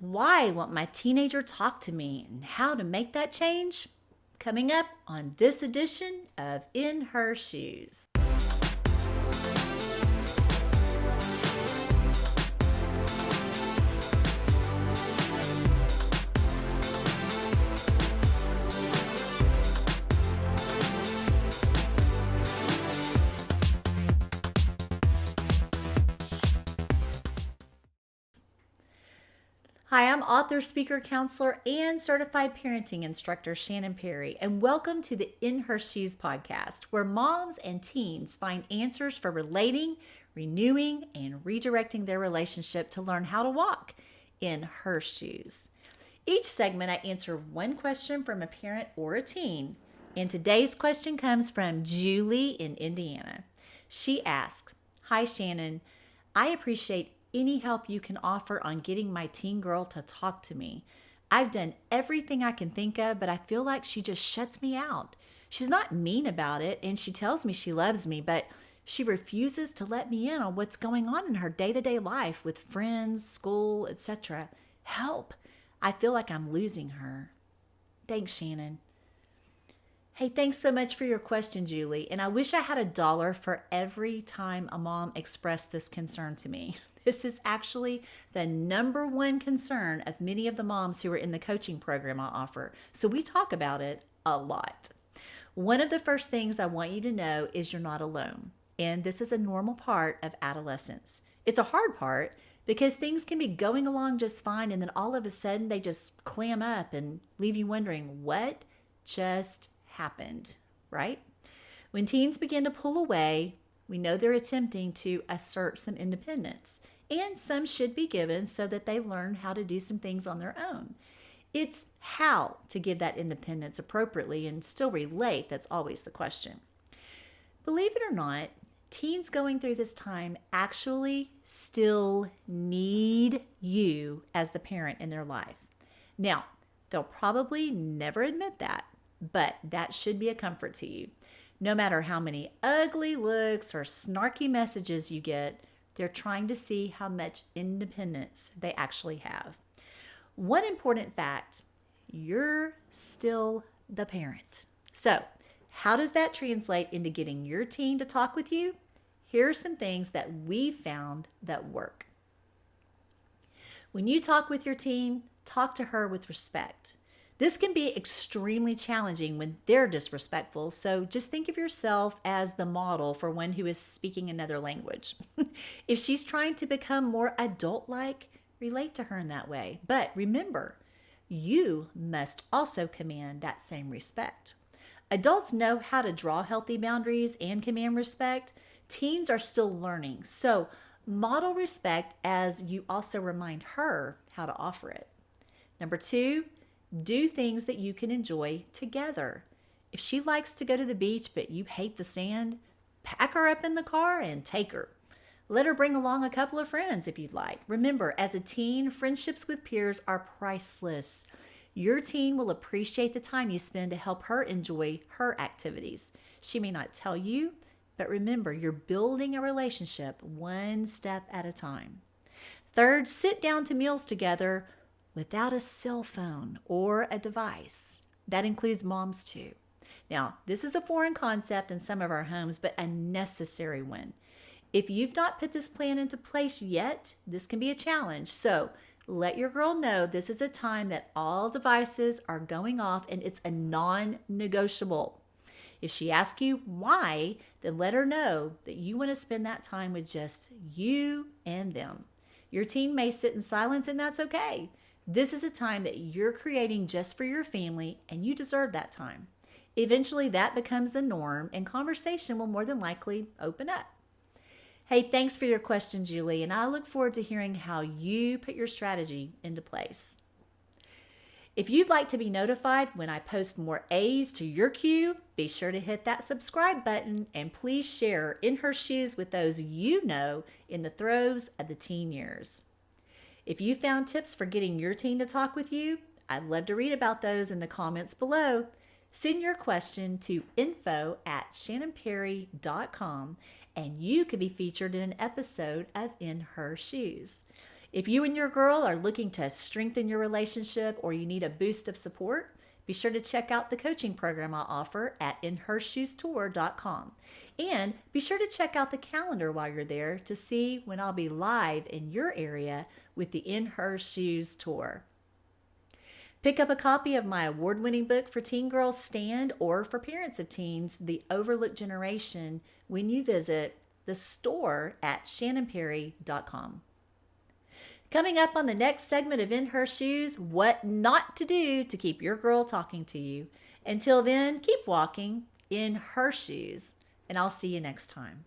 Why won't my teenager talk to me and how to make that change? Coming up on this edition of In Her Shoes. Hi, I'm author, speaker, counselor, and certified parenting instructor Shannon Perry, and welcome to the In Her Shoes podcast, where moms and teens find answers for relating, renewing, and redirecting their relationship to learn how to walk in her shoes. Each segment, I answer one question from a parent or a teen, and today's question comes from Julie in Indiana. She asks, "Hi, Shannon. I appreciate any help you can offer on getting my teen girl to talk to me. I've done everything I can think of, but I feel like she just shuts me out. She's not mean about it, and she tells me she loves me, but she refuses to let me in on what's going on in her day-to-day life with friends, school, etc. Help! I feel like I'm losing her. Thanks, Shannon." Hey, thanks so much for your question, Julie. And I wish I had $1 for every time a mom expressed this concern to me. This is actually the number one concern of many of the moms who are in the coaching program I offer. So we talk about it a lot. One of the first things I want you to know is you're not alone. And this is a normal part of adolescence. It's a hard part because things can be going along just fine, and then all of a sudden they just clam up and leave you wondering what just happened, right? When teens begin to pull away, we know they're attempting to assert some independence, and some should be given so that they learn how to do some things on their own. It's how to give that independence appropriately and still relate that's always the question. Believe it or not, teens going through this time actually still need you as the parent in their life. Now, they'll probably never admit that, but that should be a comfort to you. No matter how many ugly looks or snarky messages you get, they're trying to see how much independence they actually have. One important fact, you're still the parent. So, how does that translate into getting your teen to talk with you? Here are some things that we found that work. When you talk with your teen, talk to her with respect. This can be extremely challenging when they're disrespectful, so just think of yourself as the model for one who is speaking another language. If she's trying to become more adult-like, relate to her in that way. But remember, you must also command that same respect. Adults know how to draw healthy boundaries and command respect. Teens are still learning, so model respect as you also remind her how to offer it. Number 2, do things that you can enjoy together. If she likes to go to the beach but you hate the sand, pack her up in the car and take her. Let her bring along a couple of friends if you'd like. Remember, as a teen, friendships with peers are priceless. Your teen will appreciate the time you spend to help her enjoy her activities. She may not tell you, but remember, you're building a relationship one step at a time. Third, sit down to meals together without a cell phone or a device. That includes moms too. Now, this is a foreign concept in some of our homes, but a necessary one. If you've not put this plan into place yet, this can be a challenge. So let your girl know this is a time that all devices are going off and it's a non-negotiable. If she asks you why, then let her know that you want to spend that time with just you and them. Your teen may sit in silence, and that's okay. This is a time that you're creating just for your family, and you deserve that time. Eventually, that becomes the norm, and conversation will more than likely open up. Hey, thanks for your question, Julie, and I look forward to hearing how you put your strategy into place. If you'd like to be notified when I post more A's to your queue, be sure to hit that subscribe button, and please share In Her Shoes with those you know in the throes of the teen years. If you found tips for getting your teen to talk with you, I'd love to read about those in the comments below. Send your question to info@shannonperry.com and you could be featured in an episode of In Her Shoes. If you and your girl are looking to strengthen your relationship or you need a boost of support, be sure to check out the coaching program I offer at inhershoestour.com. And be sure to check out the calendar while you're there to see when I'll be live in your area with the In Her Shoes Tour. Pick up a copy of my award-winning book for teen girls, Stand, or for parents of teens, The Overlooked Generation, when you visit the store at shannonperry.com. Coming up on the next segment of In Her Shoes, what not to do to keep your girl talking to you. Until then, keep walking in her shoes, and I'll see you next time.